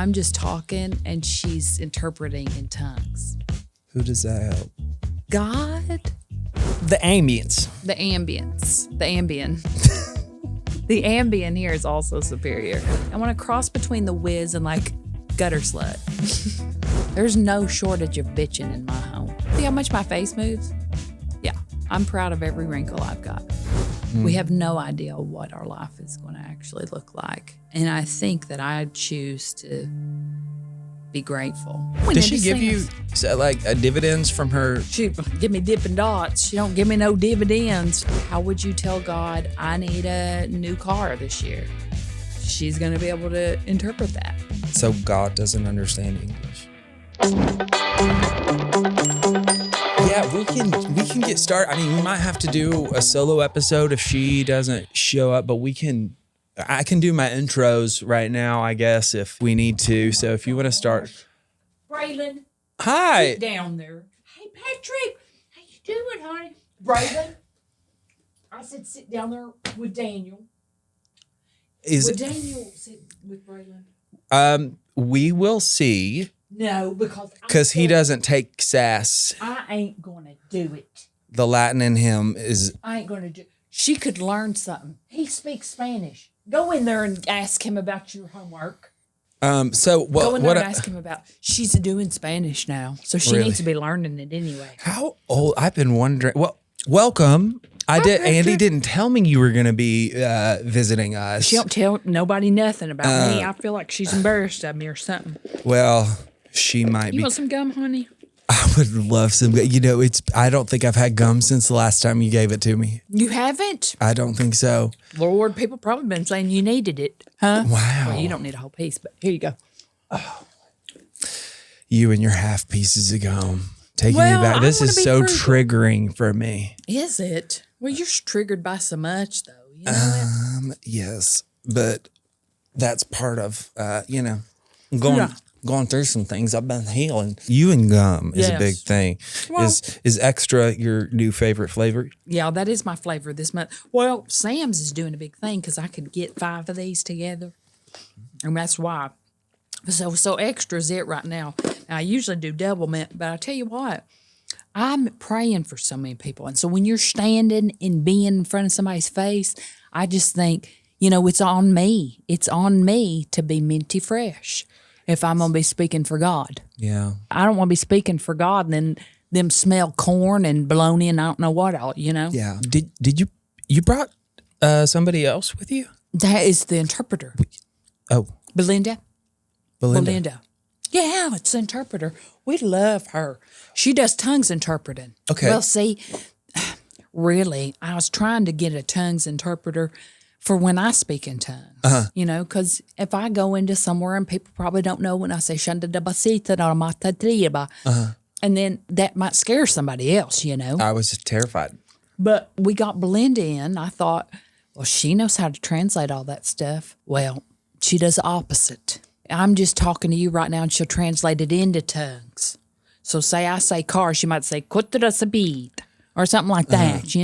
I'm just talking and she's interpreting in tongues. Who does that help? God? The ambience. The ambience. The ambient. The ambient here is also superior. I want to cross between the whiz and like gutter slut. There's no shortage of bitching in my home. See how much my face moves? Yeah, I'm proud of every wrinkle I've got. We have no idea what our life is going to actually look like. And I think that I choose to be grateful. Does she give you like dividends from her? She give me Dippin' Dots. She don't give me no dividends. How would you tell God I need a new car this year? She's going to be able to interpret that. So God doesn't understand English. Yeah, we can get started. I mean, we might have to do a solo episode if she doesn't show up, but I can do my intros right now, I guess, if we need to. So if you want to start. Braylon. Hi. Sit down there. Hey, Patrick. How you doing, honey? Braylon. I said sit down there with Daniel. Would Daniel sit with Braylon? We will see. No, because he doesn't take sass. I ain't going to do it. The Latin in him is. I ain't going to do it. She could learn something. He speaks Spanish. Go in there and ask him about your homework. Go in there and ask him about. She's doing Spanish now, so she needs to be learning it anyway. How old? I've been wondering. Well, welcome. Andi didn't tell me you were going to be visiting us. She don't tell nobody nothing about me. I feel like she's embarrassed of me or something. Well, she might be. You want some gum, honey? I would love some. I don't think I've had gum since the last time you gave it to me. You haven't? I don't think so. Lord, people probably been saying you needed it, huh? Wow. Well, you don't need a whole piece, but here you go. Oh. You and your half pieces of gum. Taking me back. This is so triggering for me. Is it? Well, you're triggered by so much, though. You know Yes, but that's part of, going through some things. I've been healing. You and gum is a big thing. Well, is extra your new favorite flavor? Yeah, that is my flavor this month. Well, Sam's is doing a big thing because I could get 5 of these together, and that's why. So extra is it right now. I usually do double mint, but I tell you what, I'm praying for so many people. And so when you're standing and being in front of somebody's face, I just think, it's on me. It's on me to be minty fresh if I'm going to be speaking for God. Yeah. I don't want to be speaking for God and then them smell corn and bologna and I don't know what all, Yeah. Did you brought somebody else with you? That is the interpreter. Oh. Belinda. Yeah, it's the interpreter. We love her. She does tongues interpreting. Okay. Well, see, really, I was trying to get a tongues interpreter for when I speak in tongues. Because if I go into somewhere and people probably don't know when I say shanda da basita da mata triba, and then that might scare somebody else, I was terrified. But we got Belinda in. I thought, well, she knows how to translate all that stuff. Well, she does the opposite. I'm just talking to you right now, and she'll translate it into tongues. So say I say car, she might say, "Kutra sabid," or something like that,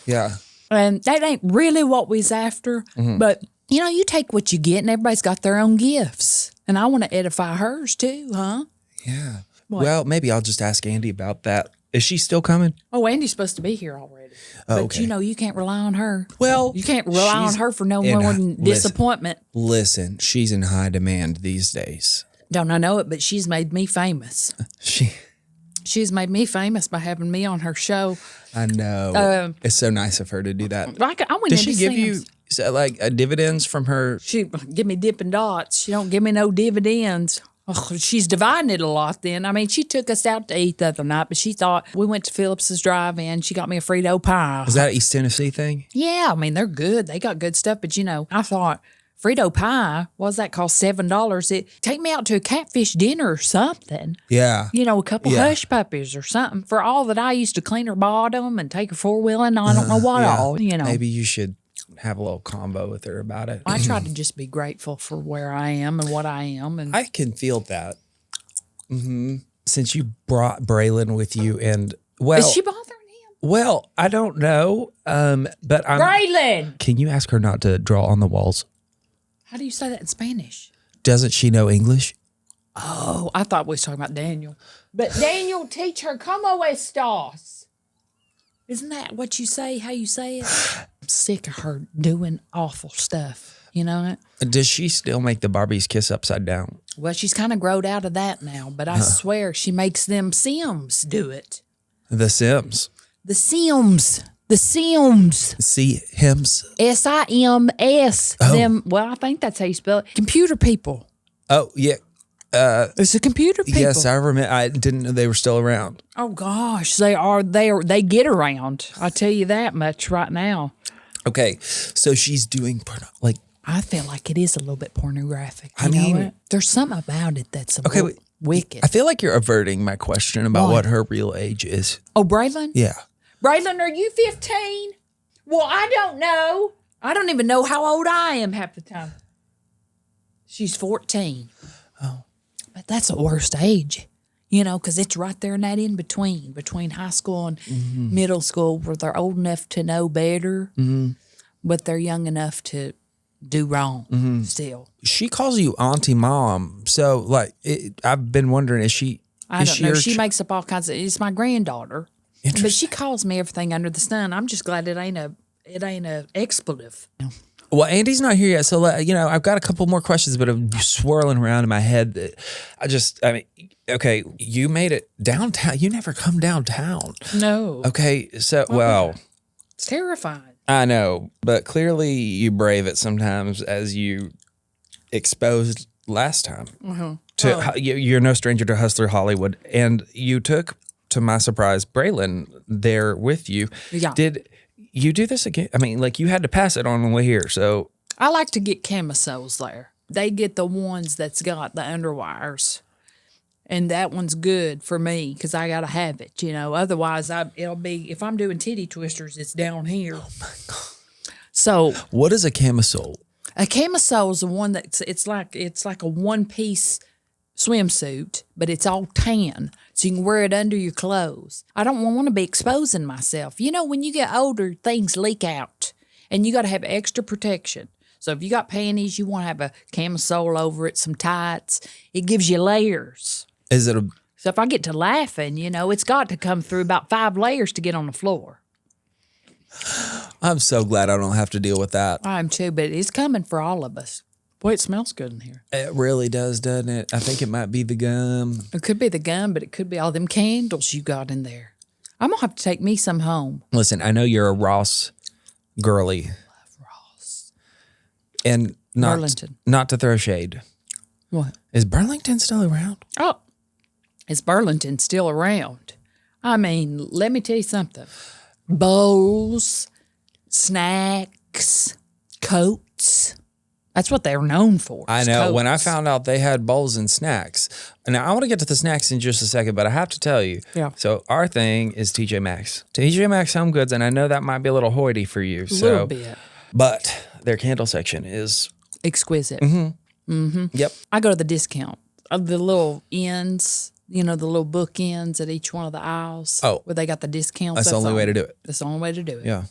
Yeah. And that ain't really what we's after. But, you take what you get, and everybody's got their own gifts. And I want to edify hers too, huh? Yeah. What? Well, maybe I'll just ask Andi about that. Is she still coming? Oh, Andy's supposed to be here already. Oh, but you can't rely on her. Well, you can't rely on her for no more than disappointment. Listen, she's in high demand these days. Don't I know it, but she's made me famous. She's made me famous by having me on her show. I know. It's so nice of her to do that. Does she give you dividends from her? She give me Dippin' Dots. She don't give me no dividends. Oh, she's dividing it a lot then. I mean, she took us out to eat the other night, but she thought we went to Phillips's Drive-In. She got me a Frito pie. Is that an East Tennessee thing? Yeah, I mean, they're good. They got good stuff. But, I thought Frito pie, what's that cost? $7. Take me out to a catfish dinner or something. Yeah. A couple hush puppies or something. For all that I used to clean her bottom and take her four-wheeling, I don't know what all, Maybe you should have a little combo with her about it. I try to just be grateful for where I am and what I am. And I can feel that. Since you brought Braylon with you and, is she bothering him? Well, I don't know, but Braylon! Can you ask her not to draw on the walls? How do you say that in Spanish? Doesn't she know English? Oh, I thought we was talking about Daniel. But Daniel, teach her, como estas? Isn't that what you say, how you say it? I'm sick of her doing awful stuff. You know it? Does she still make the Barbies kiss upside down? Well, she's kind of growed out of that now, but I swear she makes them Sims do it. The Sims. The Sims. The Sims. Sims. S-I-M-S. Oh. Them. Well, I think that's how you spell it. Computer people. Oh, yeah. It's the computer people. Yes, I remember. I didn't know they were still around. Oh gosh, they are. They get around. I'll tell you that much right now. Okay, so she's doing like. I feel like it is a little bit pornographic. I mean, know what? There's something about it that's wicked. I feel like you're averting my question about what her real age is. Oh, Braylon? Yeah. Braylon, are you 15? Well, I don't know. I don't even know how old I am half the time. She's 14. Oh. But that's the worst age, you know, because it's right there in that in between high school and middle school, where they're old enough to know better, but they're young enough to do wrong still. She calls you Auntie Mom. So, like, I've been wondering, is she... I don't know. She makes up all kinds of... It's my granddaughter. But she calls me everything under the sun. I'm just glad it ain't a expletive. Well, Andy's not here yet, so I've got a couple more questions, but I'm swirling around in my head. That okay, you made it downtown. You never come downtown. No. Okay, so well, it's terrifying. I know, but clearly you brave it sometimes, as you exposed last time. You're no stranger to Hustler Hollywood, and you took, to my surprise, Braylon there with you. Yeah. Did you do this again? I mean, like, you had to pass it on the way here, so. I like to get camisoles there. They get the ones that's got the underwires. And that one's good for me because I got to have it, you know. Otherwise, it'll be, if I'm doing titty twisters, it's down here. Oh, my God. So. What is a camisole? A camisole is the one it's like a one-piece swimsuit, but it's all tan, so you can wear it under your clothes. I don't want to be exposing myself. You know, when you get older, things leak out, and you got to have extra protection. So if you got panties, you want to have a camisole over it, some tights. It gives you layers. Is it a... So if I get to laughing, you know, it's got to come through about 5 layers to get on the floor. I'm so glad I don't have to deal with that. I am too, but it's coming for all of us. Boy, it smells good in here. It really does, doesn't it? I think it might be the gum. It could be the gum, but it could be all them candles you got in there. I'm going to have to take me some home. Listen, I know you're a Ross girly. Love Ross. And Burlington. Not to throw shade. What? Is Burlington still around? Oh, is Burlington still around? I mean, let me tell you something. Bowls, snacks, coats. That's what they're known for. I know. Coats. When I found out they had bowls and snacks. Now, I want to get to the snacks in just a second, but I have to tell you. Yeah. So our thing is TJ Maxx. TJ Maxx Home Goods, and I know that might be a little hoity for you. A little bit. But their candle section is... exquisite. Yep. I go to the discount. The little ends, you know, the little bookends at each one of the aisles. Oh. Where they got the discounts. That's the only way to do it. That's the only way to do it. Yeah.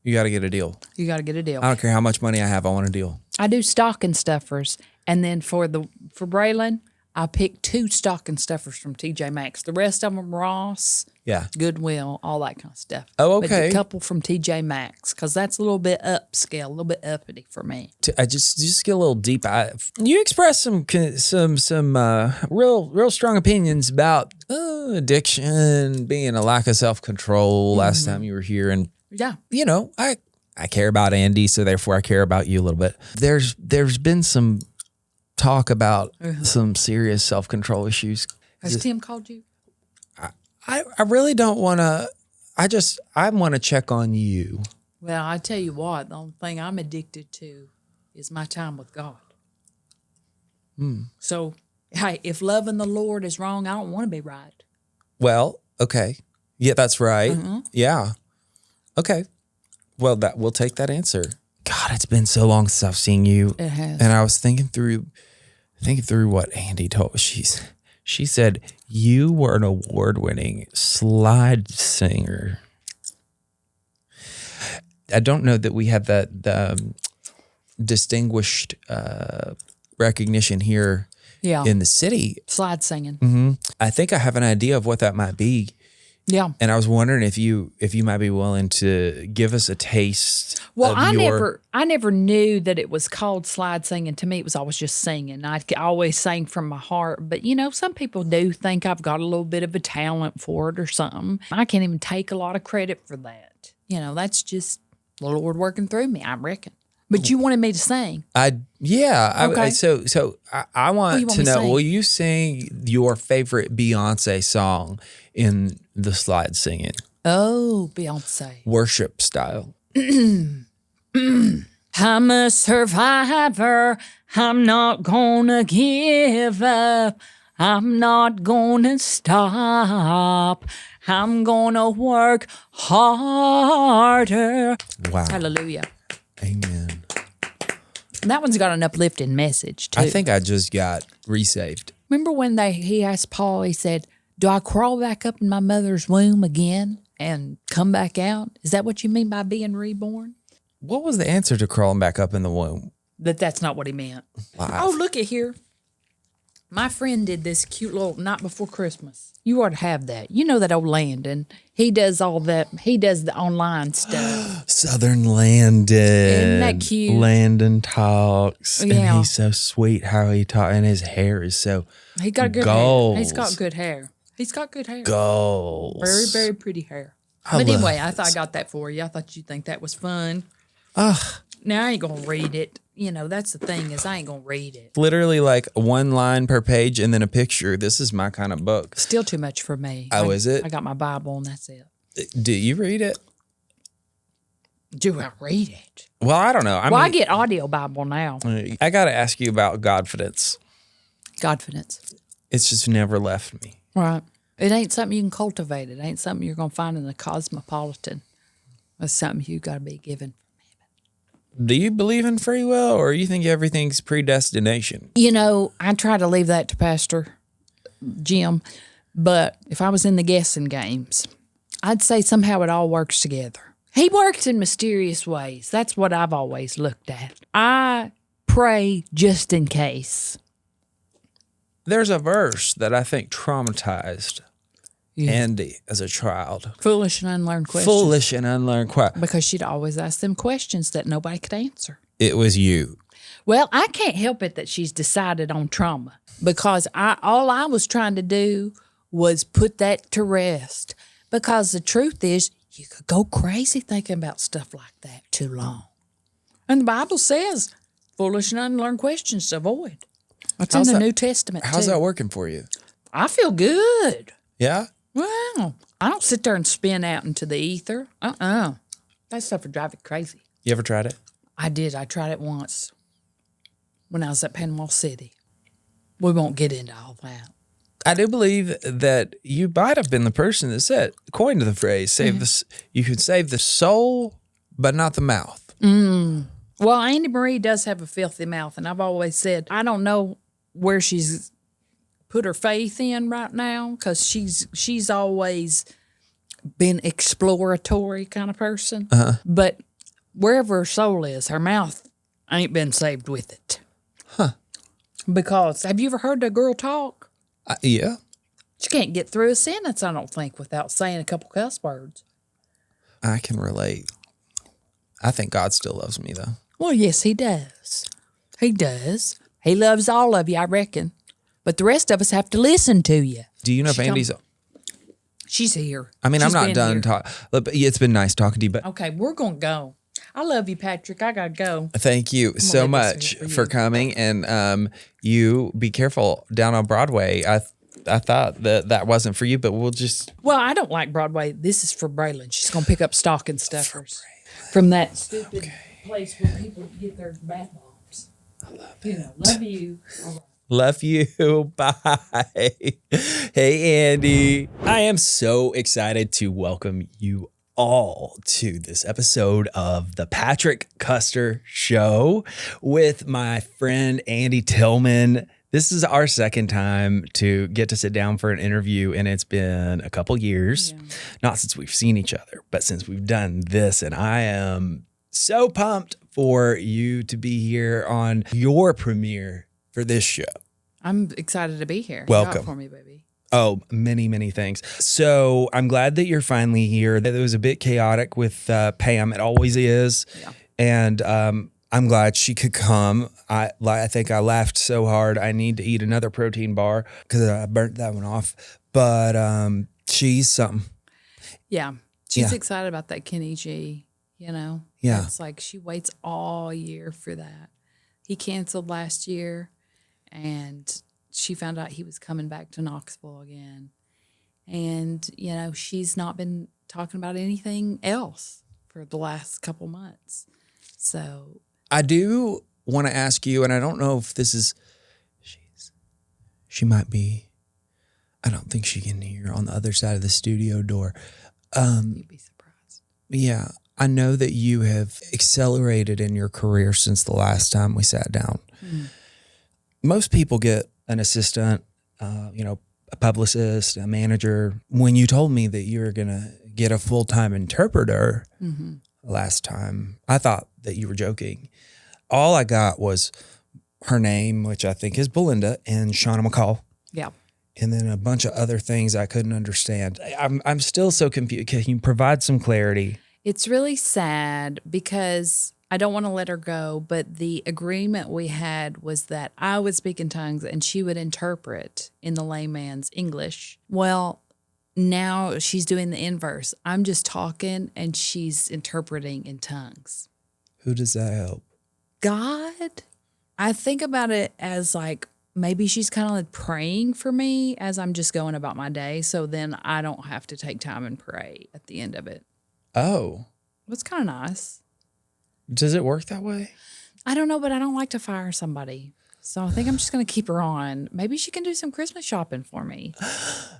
You got to get a deal. You got to get a deal. I don't care how much money I have. I want a deal. I do stocking stuffers. And then for Braylon, I pick 2 stocking stuffers from TJ Maxx. The rest of them, Ross, Yeah. Goodwill, all that kind of stuff. Oh, But okay. a couple from TJ Maxx, because that's a little bit upscale, a little bit uppity for me. I just get a little deep. You expressed some real strong opinions about addiction, being a lack of self-control last time you were here. And, Yeah. you know, I care about Andi, so therefore I care about you a little bit. There's been some talk about some serious self-control issues. Has Tim called you? I really don't want to. I want to check on you. Well, I tell you what, the only thing I'm addicted to is my time with God. So, hey, if loving the Lord is wrong, I don't want to be right. Well, okay. Yeah, that's right. Yeah. Okay. Well, we'll take that answer. God, it's been so long since I've seen you. It has. And I was thinking through what Andi told me. She said you were an award-winning slide singer. I don't know that we have that distinguished recognition here in the city. Slide singing. Mm-hmm. I think I have an idea of what that might be. Yeah. And I was wondering if you might be willing to give us a taste. Well, of I never knew that it was called slide singing. To me, it was always just singing. I always sang from my heart. But, some people do think I've got a little bit of a talent for it or something. I can't even take a lot of credit for that. That's just the Lord working through me, I reckon. But you wanted me to sing. Okay. So I want to know, sing? will you sing your favorite Beyonce song in the slide singing? Oh, Beyonce. Worship style. I'm a survivor. I'm not gonna give up. I'm not gonna stop. I'm gonna work harder. Wow. Hallelujah. Amen. That one's got an uplifting message, too. I think I just got resaved. Remember when he asked Paul, he said, do I crawl back up in my mother's womb again and come back out? Is that what you mean by being reborn? What was the answer to crawling back up in the womb? That's not what he meant. Oh, look at here. My friend did this cute little night before Christmas. You ought to have that. You know that old Landon. He does all that. He does the online stuff. Southern Landon. Isn't that cute? Landon talks. Yeah. And he's so sweet how he talks. And his hair is so He got good hair. He's got good hair. He's got good hair. goals. Very, very pretty hair. But anyway, I thought I got that for you. I thought you'd think that was fun. Now I ain't going to read it. That's the thing is I ain't going to read it. Literally like one line per page and then a picture. This is my kind of book. Still too much for me. Oh, is it? I got my Bible and that's it. Do you read it? Do I read it? Well, I don't know. I get audio Bible now. I got to ask you about Godfidence. Godfidence. It's just never left me. Right. It ain't something you can cultivate. It ain't something you're going to find in the cosmopolitan. It's something you got to be given. Do you believe in free will or you think everything's predestination? I try to leave that to Pastor Jim, but if I was in the guessing games, I'd say somehow it all works together. He works in mysterious ways. That's what I've always looked at. I pray just in case. There's a verse that I think traumatized Andi as a child. Foolish and unlearned questions. Foolish and unlearned questions. Because she'd always ask them questions that nobody could answer. It was you. Well, I can't help it that she's decided on trauma because all I was trying to do was put that to rest. Because the truth is, you could go crazy thinking about stuff like that too long. And the Bible says, foolish and unlearned questions to avoid. That's in the New Testament, How's too. that working for you? I feel good. Yeah? Well, I don't sit there and spin out into the ether. That stuff would drive me crazy. You ever tried it? I did. I tried it once when I was at Panama City. We won't get into all that. I do believe that you might have been the person that coined the phrase, you can save the soul, but not the mouth. Well, Andi Marie does have a filthy mouth, and I've always said, I don't know where she's put her faith in right now because she's always been exploratory kind of person. But wherever her soul is, her mouth ain't been saved with it. Because have you ever heard a girl talk? Yeah. She can't get through a sentence, I don't think, without saying a couple cuss words. I can relate. I think God still loves me, though. Well, yes, he does. He does. He loves all of you, I reckon. But the rest of us have to listen to you. Do you know if Andi's... She's here. I mean, I'm not done talking. It's been nice talking to you, but... Okay, we're going to go. I love you, Patrick. I got to go. Thank you so much for coming. And you be careful down on Broadway. I thought that wasn't for you, but we'll just... Well, I don't like Broadway. This is for Braylon. She's going to pick up stocking stuffers from that stupid place where people get their bath bombs. I love it. Love you. Love you. Bye. Hey, Andi. I am so excited to welcome you all to this episode of the Patrick Custer Show with my friend Andi Tillman. This is our second time to get to sit down for an interview, and it's been a couple years, not since we've seen each other, but since we've done this. And I am so pumped for you to be here on your premiere for this show. I'm excited to be here. Welcome. Drop for me, baby. Oh, many, many things. So I'm glad that you're finally here. It was a bit chaotic with Pam. It always is. Yeah. And I'm glad she could come. I think I laughed so hard. I need to eat another protein bar because I burnt that one off. But she's something. Yeah. She's excited about that Kenny G, you know? Yeah. It's like she waits all year for that. He canceled last year, and she found out he was coming back to Knoxville again. And, you know, she's not been talking about anything else for the last couple months. So I do want to ask you, and I don't know if this is, she might be, I don't think she can hear on the other side of the studio door. you'd be surprised. Yeah. I know that you have accelerated in your career since the last time we sat down. Mm. Most people get an assistant, a publicist, a manager. When you told me that you were going to get a full-time interpreter last time, I thought that you were joking. All I got was her name, which I think is Belinda, and Shauna McCall. Yeah. And then a bunch of other things I couldn't understand. I'm still so confused. Can you provide some clarity? It's really sad because I don't want to let her go, but the agreement we had was that I would speak in tongues and she would interpret in the layman's English. Well, now she's doing the inverse. I'm just talking and she's interpreting in tongues. Who does that help? God, I think about it as like maybe she's kind of like praying for me as I'm just going about my day. So then I don't have to take time and pray at the end of it. Oh. It's kind of nice. Does it work that way? I don't know, but I don't like to fire somebody. So I think I'm just going to keep her on. Maybe she can do some Christmas shopping for me.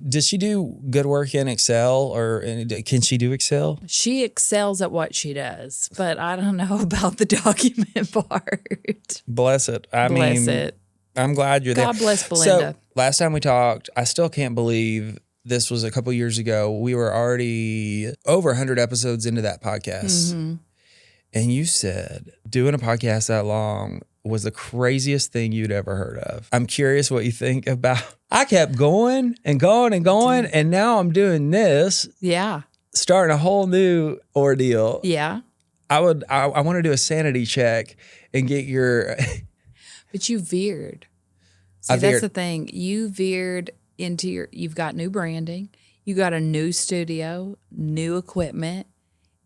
Does she do good work in Excel, or can she do Excel? She excels at what she does, but I don't know about the document part. Bless it. Bless it. I'm glad you're there. God bless Belinda. So last time we talked, I still can't believe this was a couple years ago. We were already over 100 episodes into that podcast. Mm-hmm. And you said doing a podcast that long was the craziest thing you'd ever heard of. I'm curious what you think about. I kept going and going and going, and now I'm doing this. Yeah. Starting a whole new ordeal. Yeah. I want to do a sanity check and get your. But you veered. See, I veered. That's the thing. You veered into you've got new branding, you got a new studio, new equipment,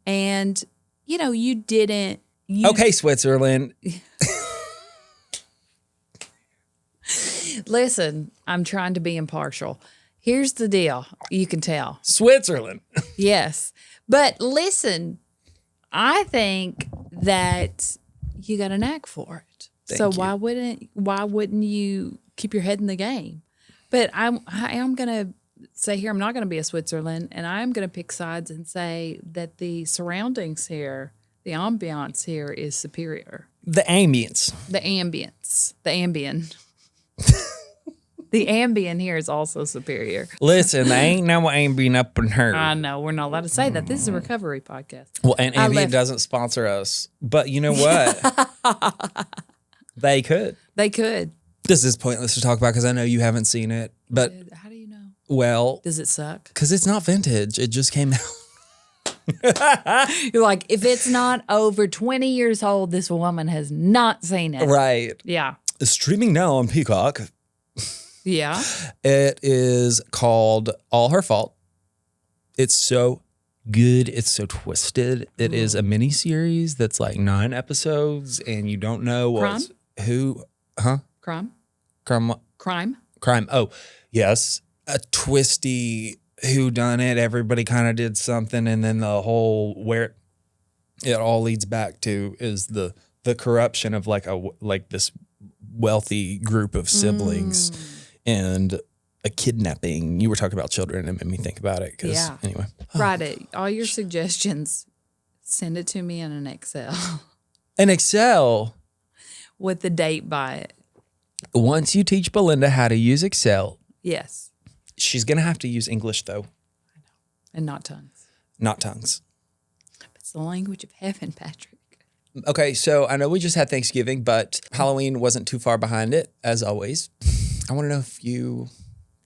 and you didn't. Okay, Switzerland. Listen, I'm trying to be impartial. Here's the deal. You can tell. Switzerland. Yes. But listen, I think that you got a knack for it. Thank you. Why wouldn't you keep your head in the game? But I am going to say here, I'm not going to be a Switzerland, and I am going to pick sides and say that the surroundings here, the ambiance here is superior. The ambience. The ambience. The ambient. The ambient here is also superior. Listen, there ain't no ambient up in her. I know. We're not allowed to say that. This is a recovery podcast. Well, and ambient doesn't sponsor us. But you know what? They could. They could. This is pointless to talk about because I know you haven't seen it. But, how do you know? well. Does it suck? Because it's not vintage. It just came out. You're like, if it's not over 20 years old, this woman has not seen it. Right. Yeah. It's streaming now on Peacock. Yeah. It is called All Her Fault. It's so good. It's so twisted. It is a mini series that's like 9 episodes, and you don't know who. Crime. Oh, yes. A twisty whodunit. Everybody kind of did something, and then the whole where it all leads back to is the corruption of like this wealthy group of siblings and a kidnapping. You were talking about children and it made me think about it. Yeah. Anyway. Write it. All your suggestions, send it to me in an Excel. An Excel? With the date by it. Once you teach Belinda how to use Excel. Yes. She's going to have to use English, though. I know. And not tongues. Not tongues. It's the language of heaven, Patrick. Okay, so I know we just had Thanksgiving, but Halloween wasn't too far behind it, as always. I want to know if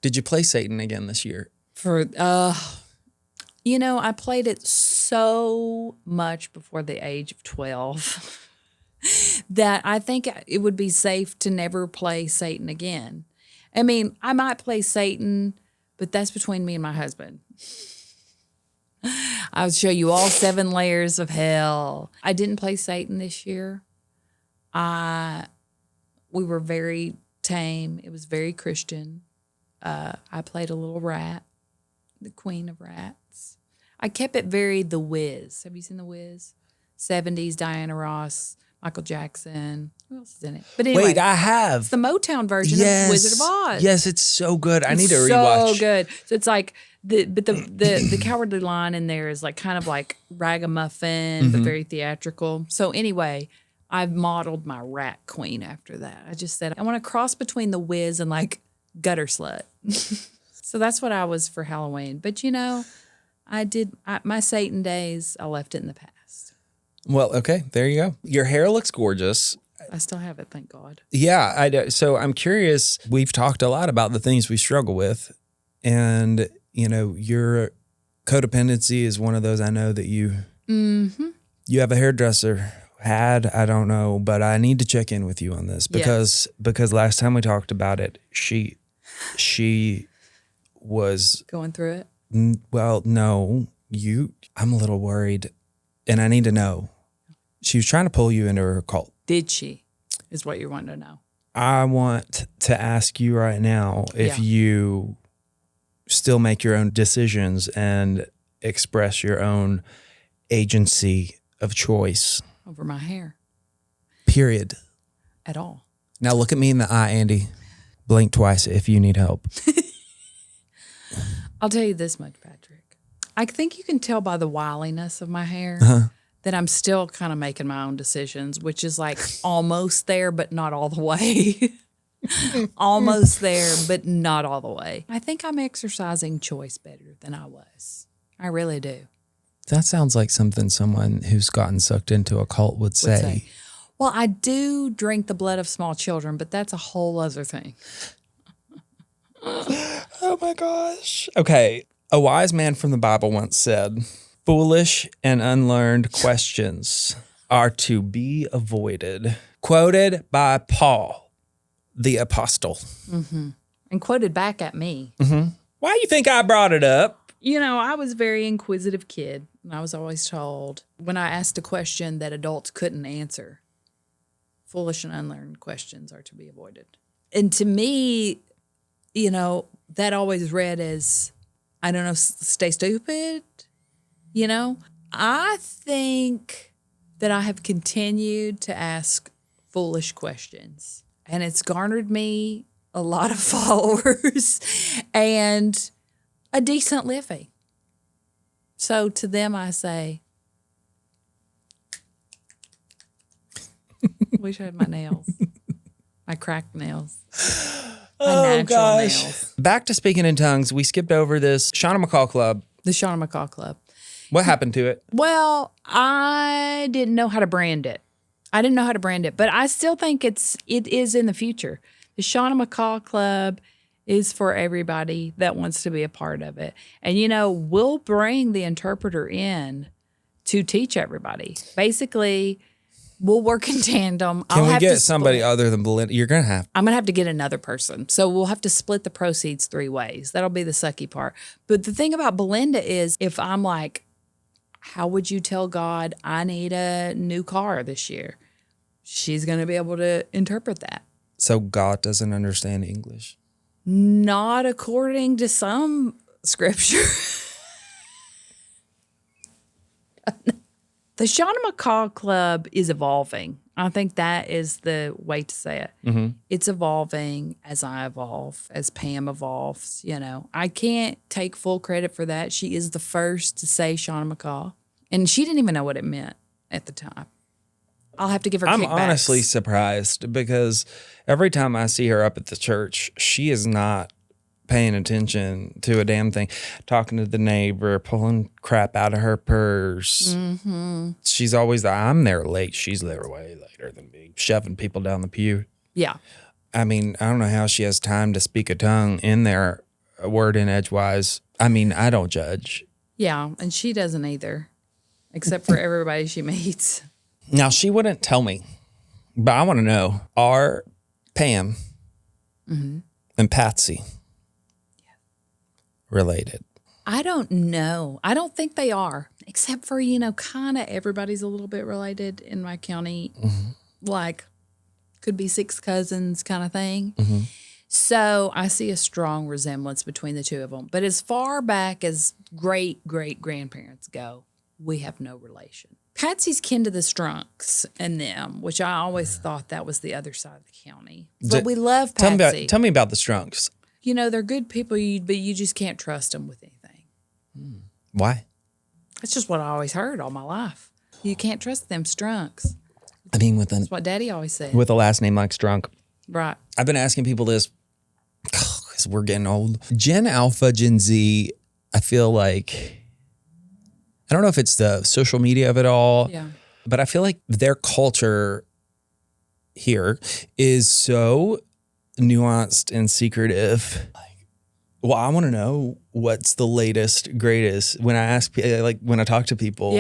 did you play Satan again this year? I played it so much before the age of 12 that I think it would be safe to never play Satan again. I mean, I might play Satan, but that's between me and my husband. I would show you all 7 layers of hell. I didn't play Satan this year. We were very tame. It was very Christian. I played a little rat, the queen of rats. I kept it very The Wiz. Have you seen The Wiz? 70s, Diana Ross, Michael Jackson. Who else is in it? But anyway, Wait, I have. It's the Motown version of Wizard of Oz. Yes, it's so good. I need to rewatch. So good. So it's like the Cowardly Lion in there is like kind of like ragamuffin, but very theatrical. So anyway, I've modeled my rat queen after that. I just said I want to cross between The Wiz and like gutter slut. So that's what I was for Halloween. But my Satan days, I left it in the past. Well, okay, there you go. Your hair looks gorgeous. I still have it, thank God. Yeah, so I'm curious. We've talked a lot about the things we struggle with, and your codependency is one of those. I know that you have a hairdresser. I don't know, but I need to check in with you on this because last time we talked about it, she was going through it. Well, no, I'm a little worried, and I need to know. She was trying to pull you into her cult. Did she? Is what you want to know. I want to ask you right now if you still make your own decisions and express your own agency of choice. Over my hair. Period. At all. Now look at me in the eye, Andi. Blink twice if you need help. I'll tell you this much, Patrick. I think you can tell by the wiliness of my hair that I'm still kind of making my own decisions, which is like almost there, but not all the way. Almost there, but not all the way. I think I'm exercising choice better than I was. I really do. That sounds like something someone who's gotten sucked into a cult would say. Well, I do drink the blood of small children, but that's a whole other thing. Oh my gosh. Okay. A wise man from the Bible once said, foolish and unlearned questions are to be avoided. Quoted by Paul, the apostle. And quoted back at me. Why do you think I brought it up? I was a very inquisitive kid. And I was always told when I asked a question that adults couldn't answer, foolish and unlearned questions are to be avoided. And to me, that always read as, I don't know, stay stupid. I think that I have continued to ask foolish questions, and it's garnered me a lot of followers and a decent living. So to them, I say, wish I had my nails, my cracked nails. My natural nails. Back to speaking in tongues. We skipped over this Shauna McCall Club. The Shauna McCall Club. What happened to it? Well, I didn't know how to brand it. But I still think it is in the future. The Shauna McCall Club is for everybody that wants to be a part of it. And, we'll bring the interpreter in to teach everybody. Basically, we'll work in tandem. Can we get somebody other than Belinda? You're going to have. I'm going to have to get another person. So we'll have to split the proceeds 3 ways. That'll be the sucky part. But the thing about Belinda is if I'm like, how would you tell God I need a new car this year? She's going to be able to interpret that. So God doesn't understand English? Not according to some scripture. The Shauna McCall Club is evolving. I think that is the way to say it. It's evolving as I evolve, as Pam evolves. I can't take full credit for that. She is the first to say Shauna McCall, and she didn't even know what it meant at the time. I'll have to give her kickbacks. I'm honestly surprised because every time I see her up at the church, she is not paying attention to a damn thing, talking to the neighbor, pulling crap out of her purse. She's always I'm there late. She's there way later than me, shoving people down the pew. Yeah. I mean, I don't know how she has time to speak a tongue in there, a word in edgewise. I mean, I don't judge. Yeah, and she doesn't either, except for everybody she meets. Now, she wouldn't tell me, but I want to know, are Pam and Patsy related? I don't know. I don't think they are, except for, kind of everybody's a little bit related in my county. Like, could be 6 cousins kind of thing. So I see a strong resemblance between the two of them. But as far back as great-great-grandparents go, we have no relation. Patsy's kin to the Strunks and them, which I always thought that was the other side of the county. But we love Patsy. Tell me about the Strunks. They're good people, but you just can't trust them with anything. Why? That's just what I always heard all my life. You can't trust them Strunks. I mean, That's what Daddy always said. with a last name like Strunk. Right. I've been asking people this because we're getting old. Gen Alpha, Gen Z, I feel like, I don't know if it's the social media of it all, but I feel like their culture here is so nuanced and secretive. Well, I want to know what's the latest, greatest. When I talk to people,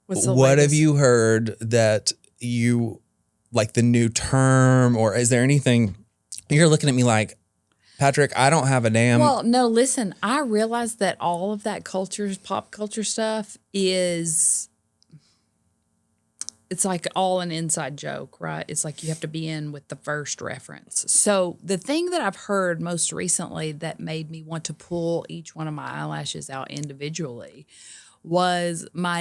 what have you heard that you like the new term, or is there anything you're looking at me like, Patrick, I don't have a damn. Well, no, listen, I realize that all of that pop culture stuff it's like all an inside joke, right? It's like you have to be in with the first reference. So the thing that I've heard most recently that made me want to pull each one of my eyelashes out individually was my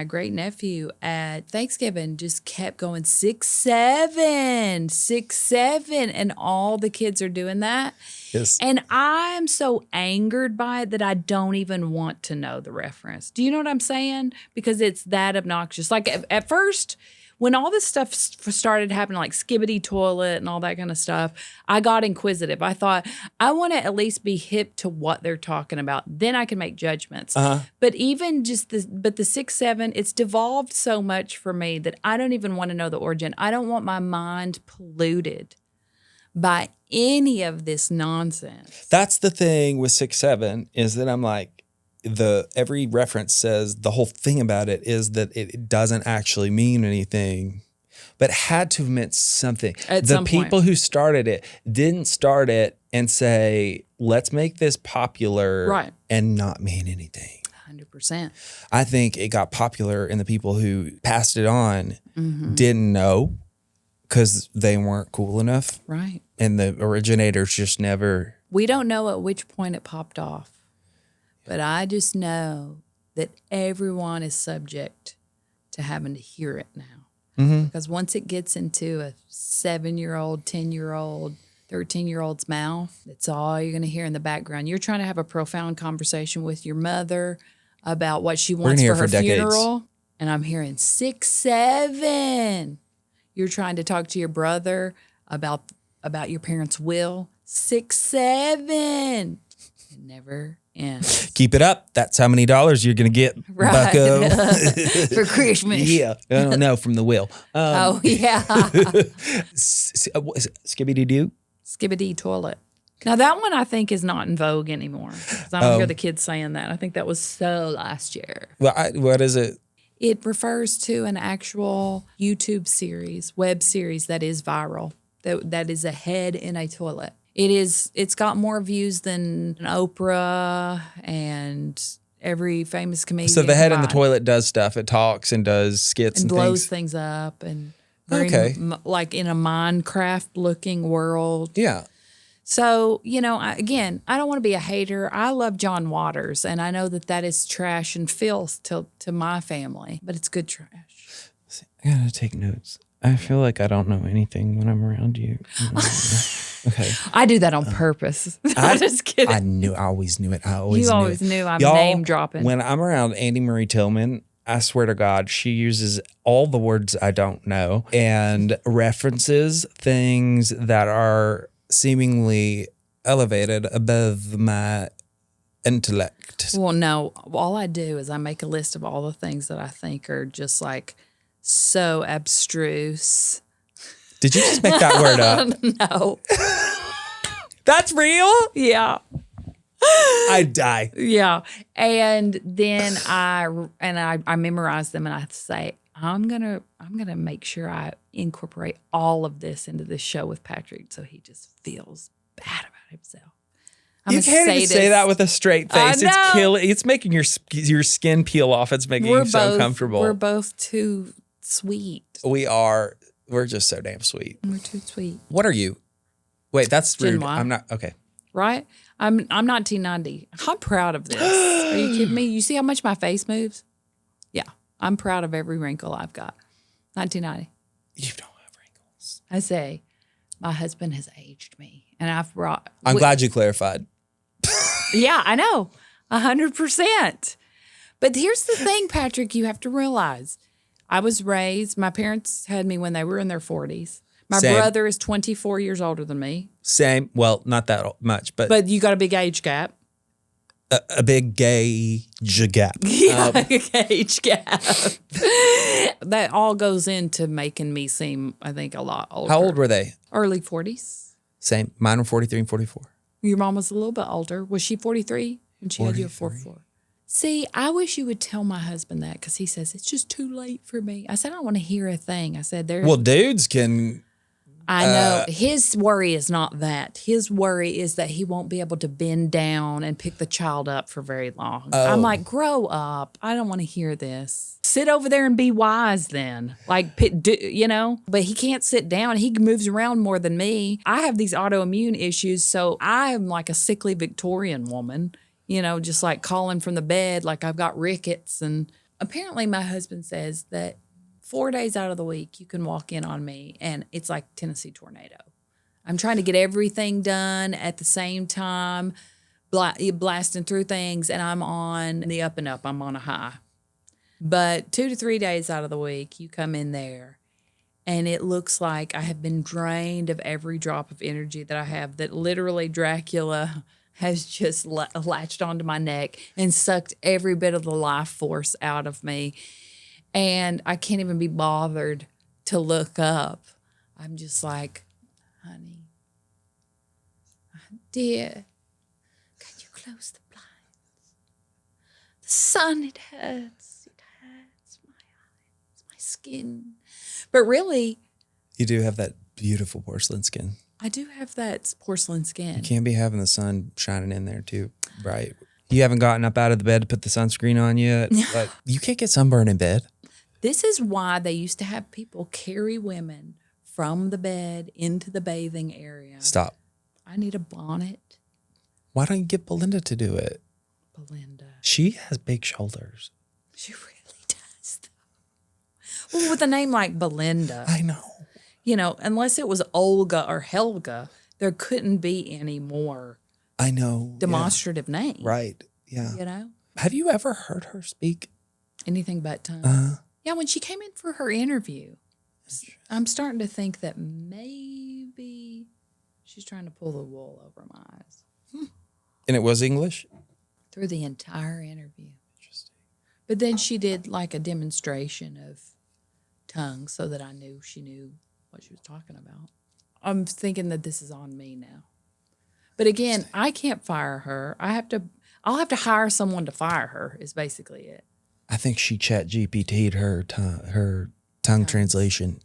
great nephew at Thanksgiving just kept going 6'7", 6'7", and all the kids are doing that. Yes. And I'm so angered by it that I don't even want to know the reference. Do you know what I'm saying? Because it's that obnoxious. Like at first, when all this stuff started happening, like Skibbity Toilet and all that kind of stuff, I got inquisitive. I thought, I want to at least be hip to what they're talking about. Then I can make judgments. But even just the 6'7", it's devolved so much for me that I don't even want to know the origin. I don't want my mind polluted by any of this nonsense. That's the thing with 6'7" is that I'm like, every reference says the whole thing about it is that it doesn't actually mean anything, but had to have meant something. The people who started it didn't start it and say, let's make this popular and not mean anything. 100%. I think it got popular and the people who passed it on didn't know because they weren't cool enough. Right. And the originators just never. We don't know at which point it popped off. But I just know that everyone is subject to having to hear it now. Because once it gets into a 7-year-old, 10-year-old, 13-year-old's mouth, that's all you're going to hear in the background. You're trying to have a profound conversation with your mother about what she wants for her funeral. And I'm hearing 6'7". You're trying to talk to your brother about your parents' will. 6'7". It never ends. Keep it up. That's how many dollars you're going to get, bucko. For Christmas. Yeah. I don't know, from the will. Oh, yeah. Skibbity-doo? Skibbity Toilet. Now, that one I think is not in vogue anymore. 'Cause I don't hear the kids saying that. I think that was so last year. Well, what is it? It refers to an actual YouTube series, web series that is viral. That is a head in a toilet. It's got more views than Oprah and every famous comedian. So the head in the toilet does stuff. It talks and does skits and blows things up and like in a Minecraft looking world. Yeah. So, I don't want to be a hater. I love John Waters, and I know that is trash and filth to my family, but it's good trash. I gotta take notes. I feel like I don't know anything when I'm around you. Okay. I do that on purpose. I'm just kidding. I always knew it. You always knew I'm name dropping. When I'm around Andi Marie Tillman, I swear to God, she uses all the words I don't know and references things that are seemingly elevated above my intellect. Well, no, all I do is I make a list of all the things that I think are just like so abstruse Did you just make that word up? No. That's real? Yeah. I'd die. Yeah. And then I memorize them and I say, I'm gonna make sure I incorporate all of this into this show with Patrick so he just feels bad about himself. You can't even say that with a straight face. I know. It's killing. It's making your skin peel off. It's making you so uncomfortable. We're both too sweet. We are. We're just so damn sweet. We're too sweet. What are you? Wait, that's Gen rude. Y. I'm not. Okay. Right? I'm 1990. I'm proud of this. Are you kidding me? You see how much my face moves? Yeah. I'm proud of every wrinkle I've got. 1990. You don't have wrinkles. I say, my husband has aged me. And I've brought... I'm glad you clarified. Yeah, I know. 100%. But here's the thing, Patrick, you have to realize. I was raised, my parents had me when they were in their 40s. My Same. brother is 24 years older than me. Same. Well, not that much, but But you got a big age gap. a big gay gap. Yeah, age gap. That all goes into making me seem, I think, a lot older. How old were they? Early 40s. Same. Mine were 43 and 44. Your mom was a little bit older. Was she 43 when she had you at 44? See, I wish you would tell my husband that because he says, it's just too late for me. I said, I don't want to hear a thing. I said, Well, dudes can... I know. His worry is not that. His worry is that he won't be able to bend down and pick the child up for very long. Oh. I'm like, grow up. I don't want to hear this. Sit over there and be wise then. Like, you know? But he can't sit down. He moves around more than me. I have these autoimmune issues, so I'm like a sickly Victorian woman, you know, just like calling from the bed like I've got rickets. And apparently my husband says that 4 days out of the week, you can walk in on me and it's like Tennessee tornado. I'm trying to get everything done at the same time, blasting through things, and I'm on the up and up. I'm on a high. But 2 to 3 days out of the week, you come in there and it looks like I have been drained of every drop of energy that I have, that literally Dracula has just latched onto my neck and sucked every bit of the life force out of me. And I can't even be bothered to look up. I'm just like, honey, dear, can you close the blinds? The sun, it hurts. It hurts my eyes, my skin. But really, You do have that beautiful porcelain skin. I do have that porcelain skin. You can't be having the sun shining in there too bright. You haven't gotten up out of the bed to put the sunscreen on yet. Like, you can't get sunburn in bed. This is why they used to have people carry women from the bed into the bathing area. Stop. I need a bonnet. Why don't you get Belinda to do it? Belinda. She has big shoulders. She really does, though. Well, with a name like Belinda, I know. you know, unless it was Olga or Helga, there couldn't be any more I know. demonstrative name. Right. Yeah. You know? Have you ever heard her speak? Anything but tongue. Yeah, when she came in for her interview, I'm starting to think that maybe she's trying to pull the wool over my eyes. And it was English? Through the entire interview. Interesting. But then she did like a demonstration of tongue so that I knew she knew what she was talking about. I'm thinking that this is on me now. But again, I can't fire her. I'll have to hire someone to fire her is basically it. I think she chat GPT'd her tongue translation.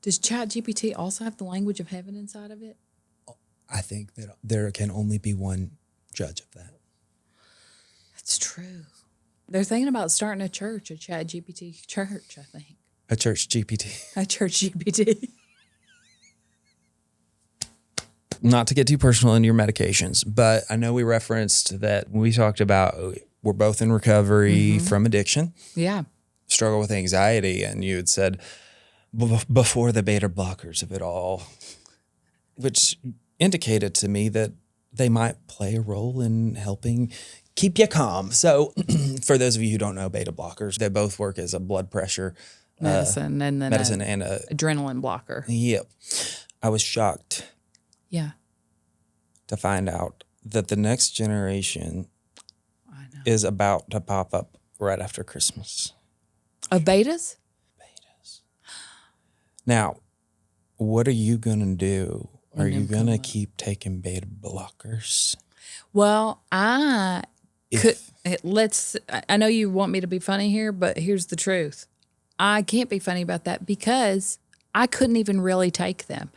Does ChatGPT also have the language of heaven inside of it? I think that there can only be one judge of that. That's true. They're thinking about starting a church, a ChatGPT church, I think. A church GPT. A church GPT. Not to get too personal into your medications, but I know we referenced that when we talked about we're both in recovery from addiction. Yeah. Struggle with anxiety, and you had said before the beta blockers of it all, which indicated to me that they might play a role in helping keep you calm. So for those of you who don't know beta blockers, they both work as a blood pressure Medicine and then medicine and a adrenaline blocker. Yep. I was shocked Yeah. to find out that the next generation I know. is about to pop up right after Christmas. Of betas? Now, what are you going to do? Are When you them going to come up. keep taking beta blockers? Well, I If- know you want me to be funny here, but here's the truth. I can't be funny about that because I couldn't even really take them.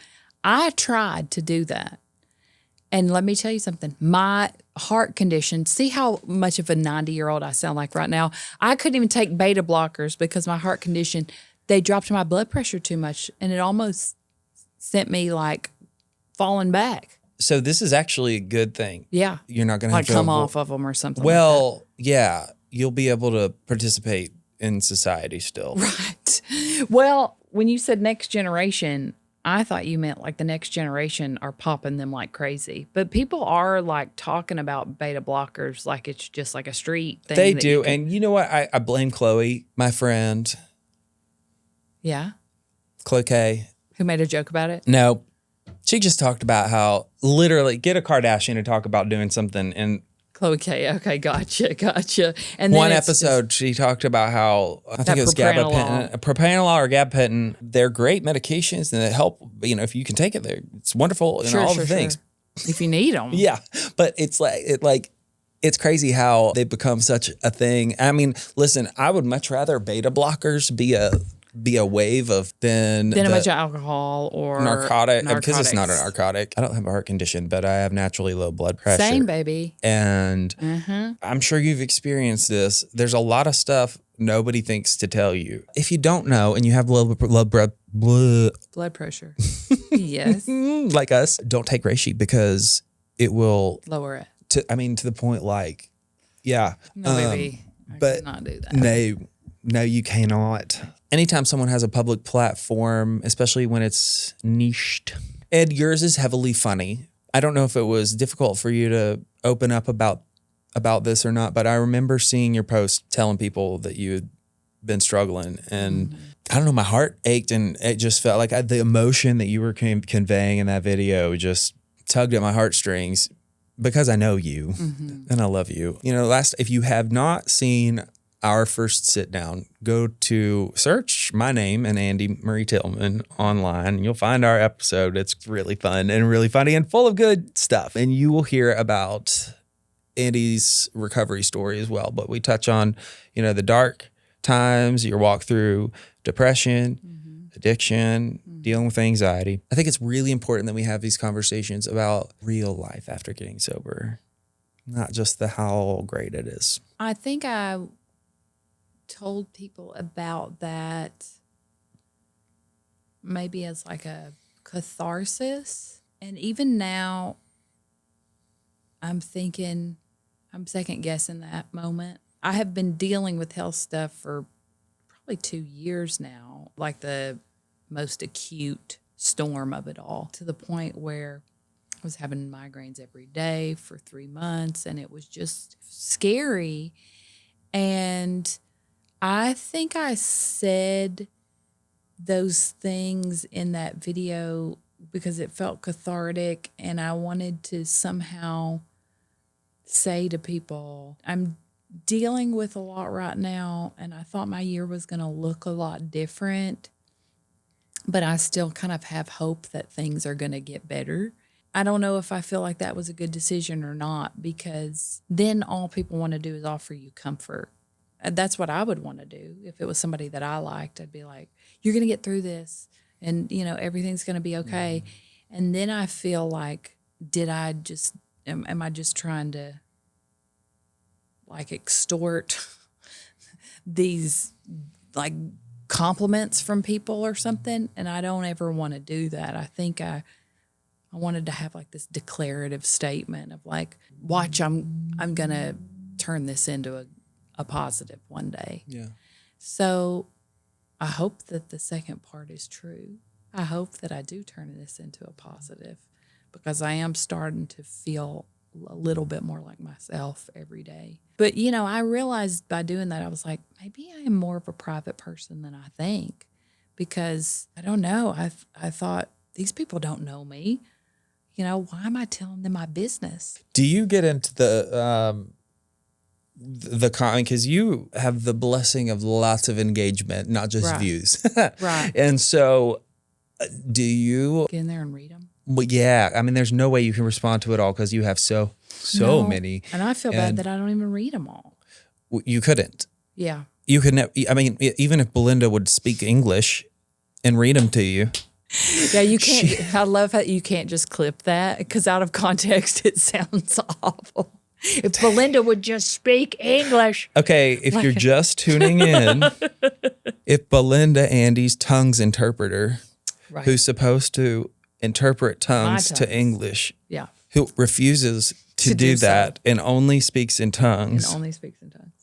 I tried to do that. And let me tell you something. My heart condition, see how much of a 90-year-old I sound like right now? I couldn't even take beta blockers because my heart condition, they dropped my blood pressure too much and it almost sent me like falling back. So this is actually a good thing. Yeah. You're not going to Like have to come off of them or something Well, yeah, you'll be able to participate in society still. like that. Right. Well, when you said next generation, I thought you meant like the next generation are popping them like crazy. But people are like talking about beta blockers like it's just like a street thing. They that do. you can- And you know what? I blame Chloe, my friend. Yeah. Chloe K. Who made a joke about it? No, she just talked about how literally get a Kardashian to talk about doing something. And Chloe K. Okay, gotcha. And then one it's episode, she talked about how, I think That it was propranolol or gabapentin. They're great medications and they help, if you can take it, it's wonderful and all the things. Sure. If you need them. Yeah. But it's it's crazy how they've become such a thing. I mean, listen, I would much rather beta blockers be a wave of than a bunch of alcohol or narcotic, because it's not a narcotic. I don't have a heart condition, but I have naturally low blood pressure. Same, baby. And I'm sure you've experienced this. There's a lot of stuff nobody thinks to tell you. If you don't know and you have low Blood pressure. Yes. like us, don't take reishi because it will Lower it. to the point like, yeah. No, baby. I but cannot do that. No, you cannot. Anytime someone has a public platform, especially when it's niched, Ed, yours is heavily funny. I don't know if it was difficult for you to open up about this or not, but I remember seeing your post telling people that you had been struggling, and I don't know, my heart ached, and it just felt like the emotion that you were conveying in that video just tugged at my heartstrings because I know you and I love you. If you have not seen our first sit down, go to search my name and Andi Marie Tillman online, and you'll find our episode. It's really fun and really funny and full of good stuff. And you will hear about Andi's recovery story as well. But we touch on, the dark times, your walk through depression, addiction, dealing with anxiety. I think it's really important that we have these conversations about real life after getting sober, not just how great it is. I think I told people about that maybe as like a catharsis. And even now, I'm second guessing that moment. I have been dealing with health stuff for probably 2 years now, like the most acute storm of it all, to the point where I was having migraines every day for 3 months, and it was just scary. And I think I said those things in that video because it felt cathartic, and I wanted to somehow say to people, I'm dealing with a lot right now, and I thought my year was going to look a lot different, but I still kind of have hope that things are going to get better. I don't know if I feel like that was a good decision or not, because then all people want to do is offer you comfort. That's what I would want to do. If it was somebody that I liked, I'd be like, you're going to get through this, and everything's going to be okay. And then I feel like, am I just trying to like extort these like compliments from people or something? And I don't ever want to do that. I think I wanted to have like this declarative statement of like, watch, I'm going to turn this into a positive one day. Yeah. So I hope that the second part is true. I hope that I do turn this into a positive, because I am starting to feel a little bit more like myself every day. But, I realized by doing that, I was like, maybe I am more of a private person than I think, because I don't know. I thought, these people don't know me. Why am I telling them my business? Do you get into the comment, because you have the blessing of lots of engagement, not just Right. views. Right. And so Do you? Get in there and read them. Well, yeah. I mean, there's no way you can respond to it all because you have so many. And I feel bad that I don't even read them all. You couldn't. Yeah. You could never. I mean, even if Belinda would speak English and read them to you. Yeah, you can't. I love how you can't just clip that because out of context it sounds awful. If Belinda would just speak English. Okay, if you're just tuning in, if Belinda, Andy's tongues interpreter, who's supposed to interpret tongues to English, who refuses to do that and only speaks in tongues.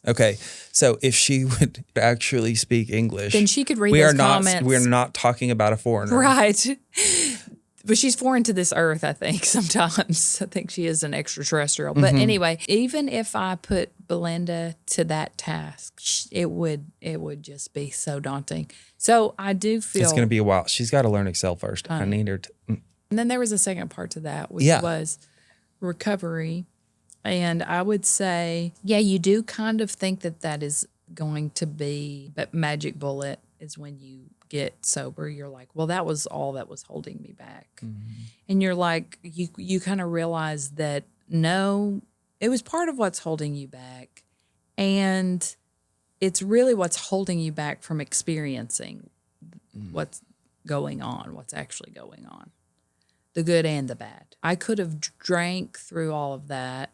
Okay, so if she would actually speak English, then she could read those comments. We're not talking about a foreigner. Right. But she's foreign to this earth, I think, sometimes. I think she is an extraterrestrial. But anyway, even if I put Belinda to that task, it would just be so daunting. So I do feel... It's going to be a while. She's got to learn Excel first. I need her to... And then there was a second part to that, which was recovery. And I would say, you do kind of think that is going to be... But magic bullet is when you get sober, you're like, well, that was all that was holding me back. And you're like, you kind of realize that, no, it was part of what's holding you back. And it's really what's holding you back from experiencing what's going on, what's actually going on, the good and the bad. I could have drank through all of that,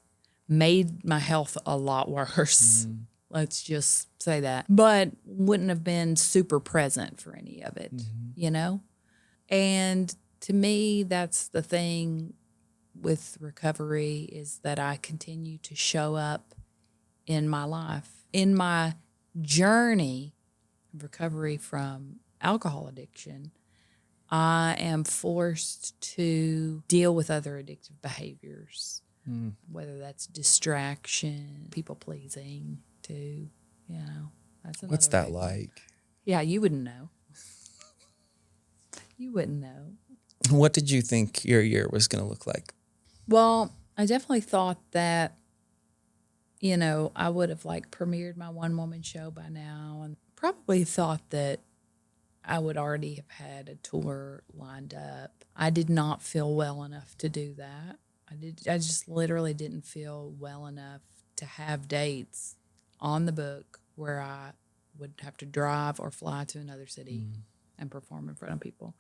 made my health a lot worse. Let's just say that. But wouldn't have been super present for any of it, you know? And to me, that's the thing with recovery is that I continue to show up in my life. In my journey of recovery from alcohol addiction, I am forced to deal with other addictive behaviors, whether that's distraction, people pleasing, too, you know. What's that like? Yeah, you wouldn't know. You wouldn't know. What did you think your year was going to look like? Well, I definitely thought that, you know, I would have premiered my one-woman show by now, and probably thought that I would already have had a tour lined up. I did not feel well enough to do that. I just literally didn't feel well enough to have dates on the book where I would have to drive or fly to another city and perform in front of people.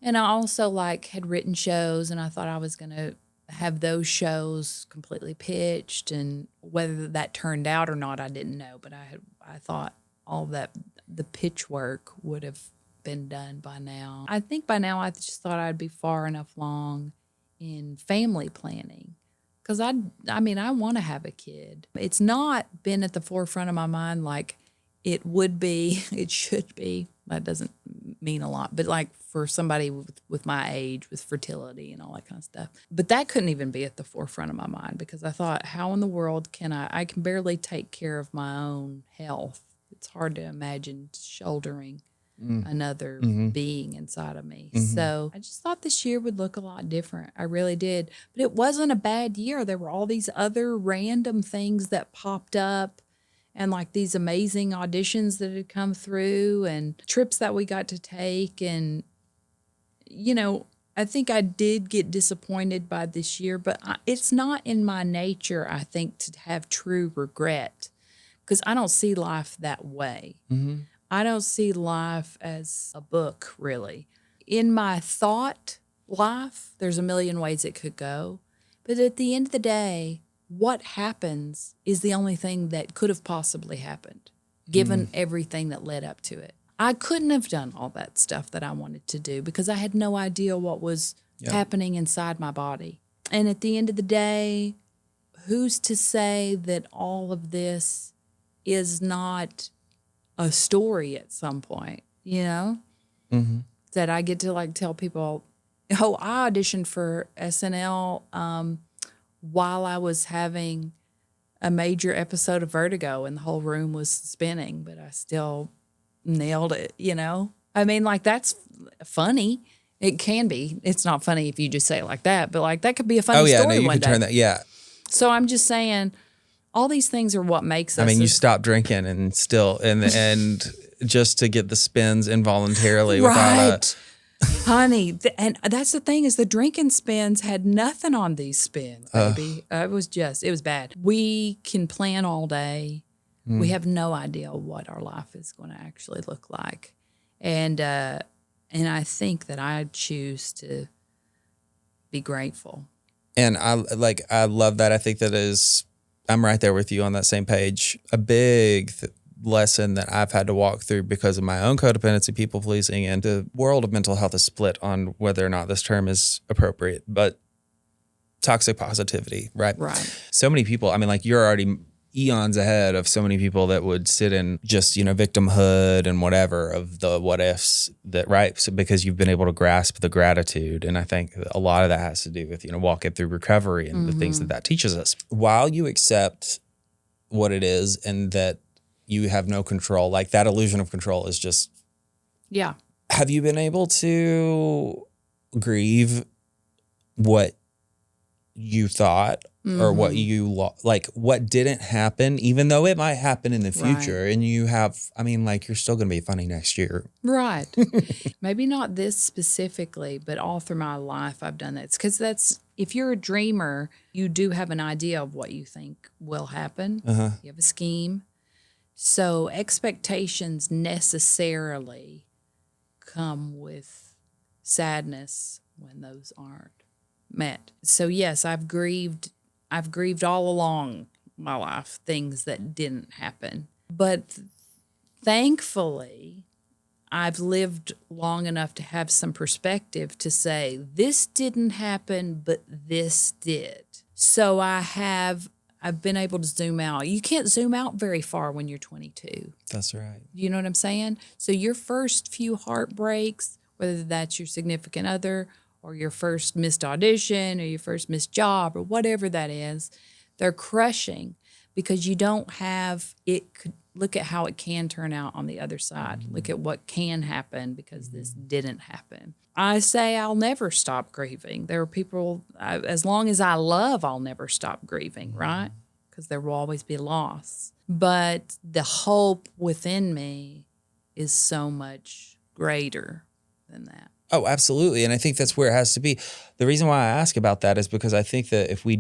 And I also had written shows, and I thought I was going to have those shows completely pitched, and whether that turned out or not, I didn't know. But I thought all that, the pitch work would have been done by now. I think by now I just thought I'd be far enough along in family planning. Because I want to have a kid. It's not been at the forefront of my mind like it would be, it should be. That doesn't mean a lot. But for somebody with my age, with fertility and all that kind of stuff. But that couldn't even be at the forefront of my mind because I thought, how in the world can I can barely take care of my own health. It's hard to imagine shouldering another being inside of me. So I just thought this year would look a lot different. I really did. But it wasn't a bad year. There were all these other random things that popped up and these amazing auditions that had come through and trips that we got to take. And, you know, I think I did get disappointed by this year, but it's not in my nature, I think, to have true regret because I don't see life that way. I don't see life as a book, really. In my thought life, there's a million ways it could go. But at the end of the day, what happens is the only thing that could have possibly happened, given everything that led up to it. I couldn't have done all that stuff that I wanted to do because I had no idea what was happening inside my body. And at the end of the day, who's to say that all of this is not a story at some point, you know? That I get to tell people, oh, I auditioned for SNL while I was having a major episode of vertigo and the whole room was spinning, but I still nailed it, you know? I mean, that's funny. It can be. It's not funny if you just say it like that, but that could be a funny story one day. Oh, yeah, no, you could turn that, So I'm just saying, all these things are what makes us. I mean, you stop drinking and still, and just to get the spins involuntarily without Honey, and that's the thing is the drinking spins had nothing on these spins, baby. It was bad. We can plan all day. We have no idea what our life is going to actually look like. And I think that I choose to be grateful. And I love that. I think I'm right there with you on that same page. A big lesson that I've had to walk through because of my own codependency, people pleasing, and the world of mental health is split on whether or not this term is appropriate, but toxic positivity, right? Right. So many people, I mean, like you're already eons ahead of so many people that would sit in just, victimhood and whatever of the what ifs that, right? So because you've been able to grasp the gratitude. And I think a lot of that has to do with, walking through recovery and the things that teaches us. While you accept what it is and that you have no control, like that illusion of control is just. Yeah. Have you been able to grieve what you thought or what you what didn't happen, even though it might happen in the future, and you have, you're still going to be funny next year. Right. Maybe not this specifically, but all through my life I've done that. It's because if you're a dreamer, you do have an idea of what you think will happen. You have a scheme. So expectations necessarily come with sadness when those aren't met. So yes, I've grieved all along my life things that didn't happen. But thankfully, I've lived long enough to have some perspective to say this didn't happen, but this did. So I've been able to zoom out. You can't zoom out very far when you're 22. That's right. You know what I'm saying? So your first few heartbreaks, whether that's your significant other or your first missed audition or your first missed job or whatever that is, they're crushing because you don't have it. Look at how it can turn out on the other side. Look at what can happen because this didn't happen. I say I'll never stop grieving. There are people, as long as I love, I'll never stop grieving, right? Because there will always be loss. But the hope within me is so much greater than that. Oh, absolutely. And I think that's where it has to be. The reason why I ask about that is because I think that if we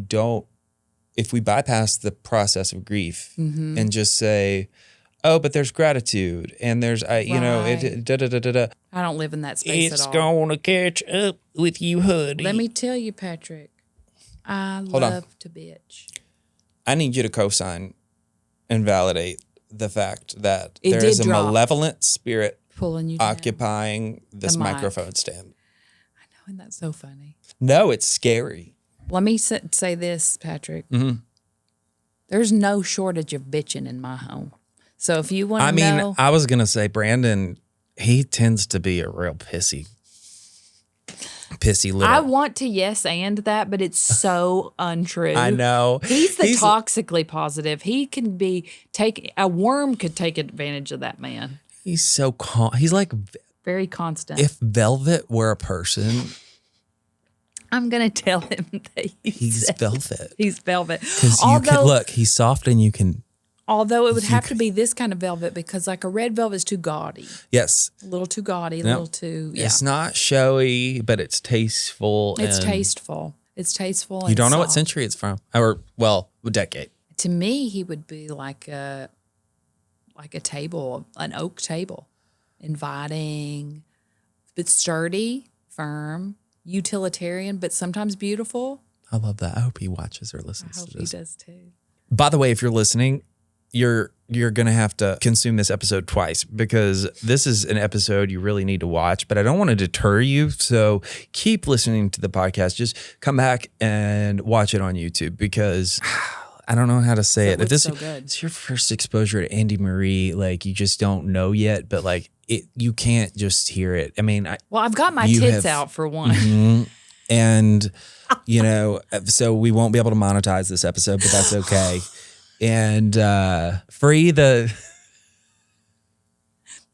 bypass the process of grief and just say, oh, but there's gratitude and there's, I don't live in that space at all. It's going to catch up with you, honey. Let me tell you, Patrick, Hold love on. to bitch. I need you to co-sign and validate the fact that It there did is a drop. Malevolent spirit Pulling you down. occupying this The mic. microphone stand. I know, and that's so funny. No, it's scary. Let me say this, Patrick. There's no shortage of bitching in my home. So if you want to know. I was going to say, Brandon, he tends to be a real pissy little. I want to yes and that, but it's so untrue. I know. He's toxically positive. He can be a worm could take advantage of that man. He's so he's like very constant. If Velvet were a person, I'm gonna tell him that he's Velvet. He's Velvet. Because you can look, he's soft and you can. Although it would have to be this kind of velvet because like a red velvet is too gaudy. Yes. A little too gaudy, a little too, yeah. It's not showy, but it's tasteful. It's tasteful. It's tasteful. You don't know what century it's from. Or, well, a decade. To me, he would be like a table, an oak table. Inviting, but sturdy, firm, utilitarian, but sometimes beautiful. I love that. I hope he watches or listens to this. I hope he does too. By the way, if you're listening, you're going to have to consume this episode twice because this is an episode you really need to watch, but I don't want to deter you. So keep listening to the podcast. Just come back and watch it on YouTube because I don't know how to say it. If this is your first exposure to Andi Marie, like you just don't know yet, but like you can't just hear it. I mean, I've got my tits out for one. And, so we won't be able to monetize this episode, but that's okay. And free the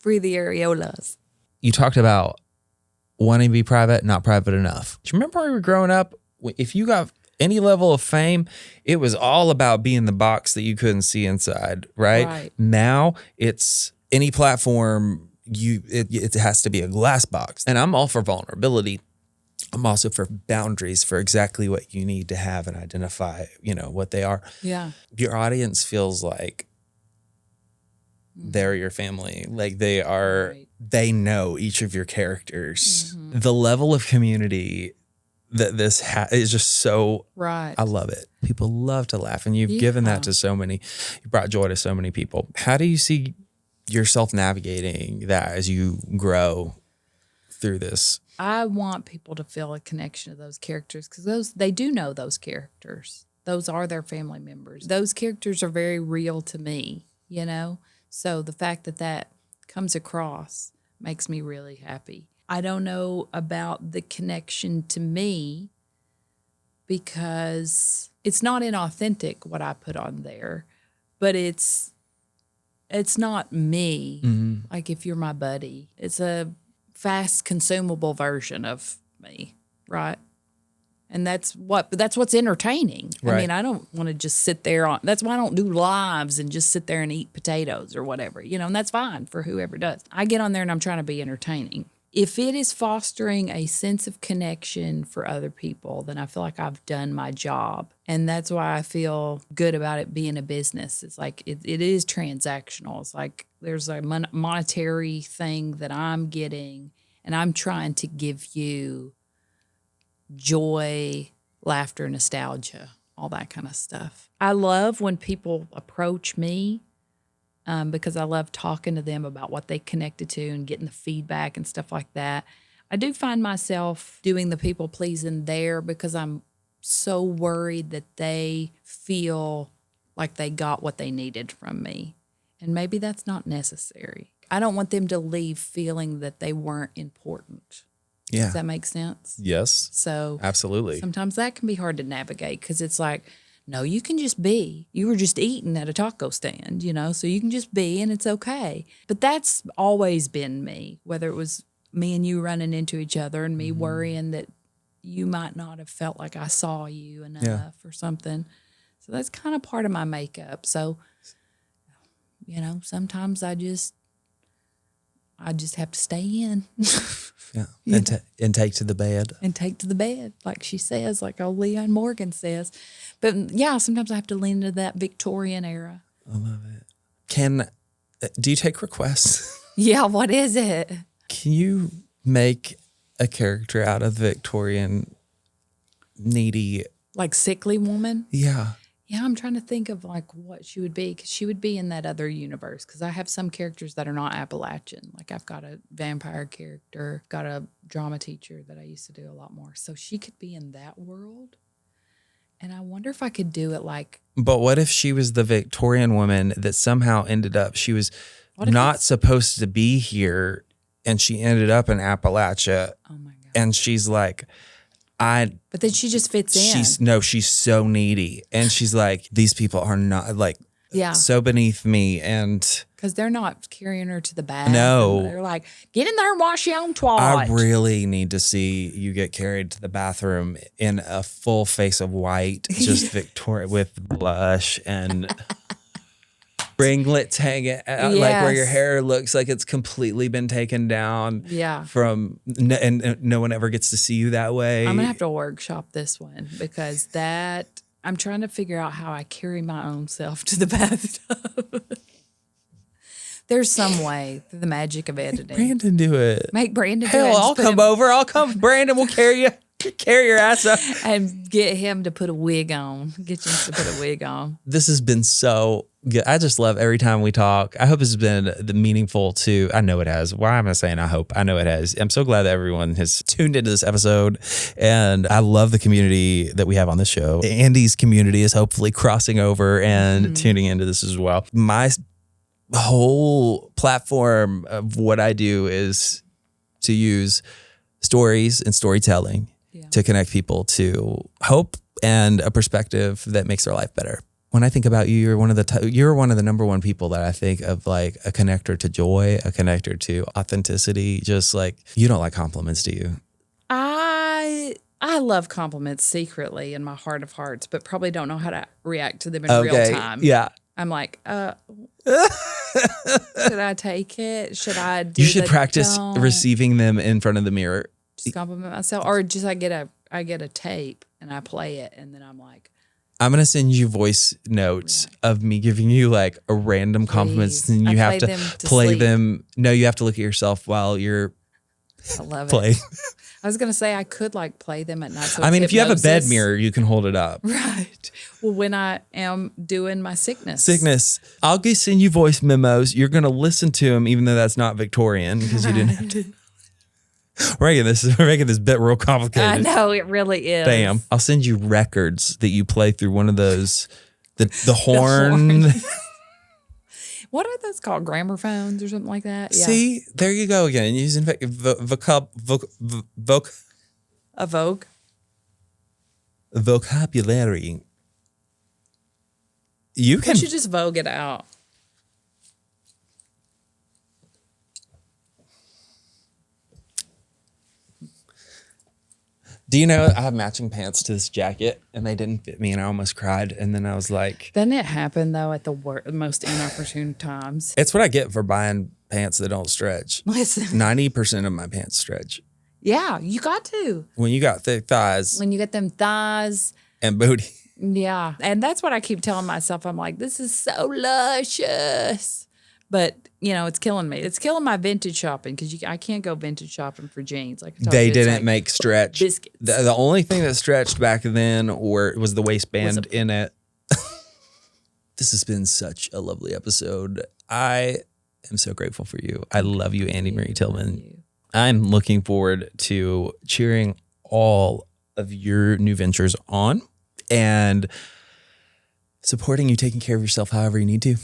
areolas. You talked about wanting to be private, not private enough. Do you remember when we were growing up? If you got any level of fame, it was all about being the box that you couldn't see inside, right? Now it's any platform it has to be a glass box. And I'm all for vulnerability. I'm also for boundaries, for exactly what you need to have and identify, what they are. Yeah. Your audience feels like they're your family. Like they are, Right. they know each of your characters. Mm-hmm. The level of community that this is just so, Right. I love it. People love to laugh, and you've given that to so many, you brought joy to so many people. How do you see yourself navigating that as you grow through this? I want people to feel a connection to those characters because they do know those characters. Those are their family members. Those characters are very real to me, So the fact that comes across makes me really happy. I don't know about the connection to me because it's not inauthentic what I put on there, but it's not me. Mm-hmm. Like if you're my buddy, it's a fast consumable version of me, right? And that's what's entertaining. Right. I mean, I don't want to just sit there that's why I don't do lives and just sit there and eat potatoes or whatever, and that's fine for whoever does. I get on there and I'm trying to be entertaining. If it is fostering a sense of connection for other people, then I feel like I've done my job. And that's why I feel good about it being a business. It's like it is transactional. It's like there's a monetary thing that I'm getting, and I'm trying to give you joy, laughter, nostalgia, all that kind of stuff. I love when people approach me because I love talking to them about what they connected to and getting the feedback and stuff like that. I do find myself doing the people pleasing there because I'm so worried that they feel like they got what they needed from me. And maybe that's not necessary. I don't want them to leave feeling that they weren't important. Yeah. Does that make sense? Yes. So absolutely. Sometimes that can be hard to navigate because it's like, no, you can just be. You were just eating at a taco stand, so you can just be and it's okay. But that's always been me, whether it was me and you running into each other and me worrying that you might not have felt like I saw you enough or something. So that's kind of part of my makeup. So, sometimes I just have to stay in. Yeah. And take to the bed. And take to the bed, like she says, like old Leon Morgan says. But yeah, sometimes I have to lean into that Victorian era. I love it. Do you take requests? Yeah, what is it? Can you make a character out of the Victorian needy? Like sickly woman? Yeah. Yeah, I'm trying to think of like what she would be because she would be in that other universe because I have some characters that are not Appalachian. Like I've got a vampire character, got a drama teacher that I used to do a lot more. So she could be in that world. And I wonder if I could do it like. But what if she was the Victorian woman that somehow ended up, she was not supposed to be here and she ended up in Appalachia. Oh my God. And she's like, but then she just fits in. She's so needy. And she's like, these people are not like so beneath me. And because they're not carrying her to the bath. No. They're like, get in there and wash your own twat. I really need to see you get carried to the bathroom in a full face of white, just Victoria with blush and ringlets hanging out, like where your hair looks like it's completely been taken down. Yeah. And no one ever gets to see you that way. I'm gonna have to workshop this one because I'm trying to figure out how I carry my own self to the bathtub. There's some way through the magic of editing. Brandon do it. Make Brandon do it. Hell, I'll come over. I'll come. Brandon will carry you. Carry your ass up. And get him to put a wig on. Get you to put a wig on. This has been so good. I just love every time we talk. I hope it's been meaningful to, I know it has. Why am I saying I hope? I know it has. I'm so glad that everyone has tuned into this episode. And I love the community that we have on this show. Andi's community is hopefully crossing over and tuning into this as well. My whole platform of what I do is to use stories and storytelling to connect people to hope and a perspective that makes their life better. When I think about you, you're one of the number one people that I think of, like a connector to joy, a connector to authenticity. Just like, you don't like compliments, do you? I love compliments secretly in my heart of hearts, but probably don't know how to react to them in real time. Yeah. I'm like, Should I take it? Should I do You should practice don't? receiving them in front of the mirror. Just compliment myself, or just I get a tape and I play it, and then I'm like, I'm going to send you voice notes of me giving you like a random compliments, and you have to play sleep. them. No, you have to look at yourself while you're I love playing. it. I was going to say I could like play them at night. So I mean, if you have a bed hypnosis. mirror, you can hold it up. Right. Well, when I am doing my sickness. I'll send you voice memos. You're going to listen to them, even though that's not Victorian, because you didn't. We're making this bit real complicated. I know, it really is. Damn. I'll send you records that you play through one of those, the horn. What are those called? Gramophones or something like that? Yeah. See, there you go again. Using A Vogue. vocabulary. You You should just Vogue it out. Do you know I have matching pants to this jacket and they didn't fit me and I almost cried, and then I was like, Doesn't it happen though at the most inopportune times? it's what I get for buying pants that don't stretch. Listen. 90% of my pants stretch. Yeah, you got to. When you got thick thighs When you get them thighs. and booty. Yeah. And that's what I keep telling myself. I'm like, this is so luscious. But, it's killing me. It's killing my vintage shopping because I can't go vintage shopping for jeans. Like I told They you, it's didn't like make stretch. biscuits. The only thing that stretched back then was the waistband in it. This has been such a lovely episode. I am so grateful for you. I love you, Andi Marie Tillman. I'm looking forward to cheering all of your new ventures on and supporting you, taking care of yourself however you need to.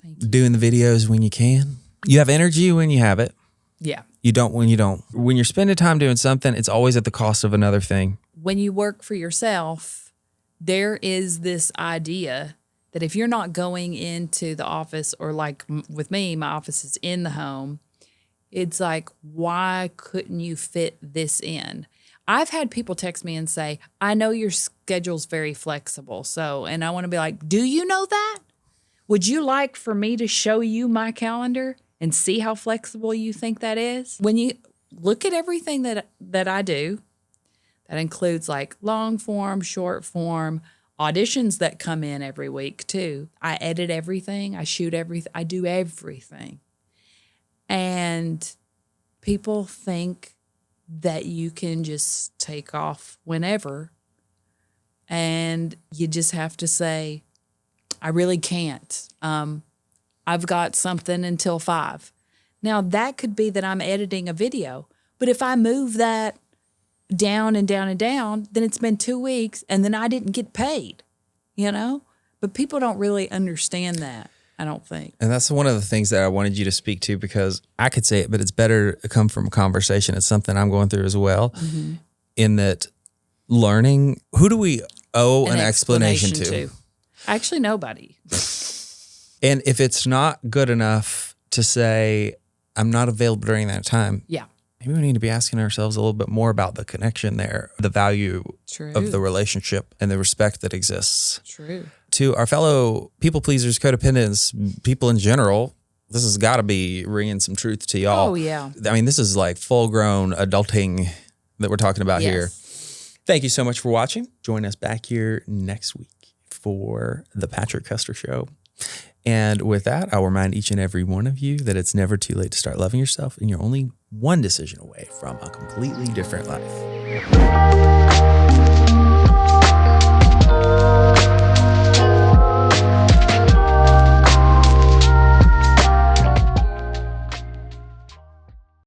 Thank you. Doing the videos when you can. You have energy when you have it. Yeah. You don't when you don't. When you're spending time doing something, it's always at the cost of another thing. When you work for yourself, there is this idea that if you're not going into the office, or like with me, my office is in the home, it's like, why couldn't you fit this in? I've had people text me and say, I know your schedule's very flexible. And I want to be like, do you know that? Would you like for me to show you my calendar and see how flexible you think that is? When you look at everything that I do, that includes like long form, short form, auditions that come in every week too. I edit everything. I shoot everything. I do everything. And people think that you can just take off whenever. And you just have to say, I really can't. I've got something until 5. Now, that could be that I'm editing a video. But if I move that down and down and down, then it's been 2 weeks and then I didn't get paid, But people don't really understand that, I don't think. And that's one of the things that I wanted you to speak to, because I could say it, but it's better to come from a conversation. It's something I'm going through as well, in that learning, who do we owe an explanation to? Actually, nobody. And if it's not good enough to say, I'm not available during that time, Yeah. maybe we need to be asking ourselves a little bit more about the connection there, the value True. of the relationship and the respect that exists. True. To our fellow people pleasers, codependents, people in general, this has got to be ringing some truth to y'all. Oh, yeah. I mean, this is like full-grown adulting that we're talking about here. Thank you so much for watching. Join us back here next week for the Patrick Custer Show. And with that, I'll remind each and every one of you that it's never too late to start loving yourself, and you're only one decision away from a completely different life.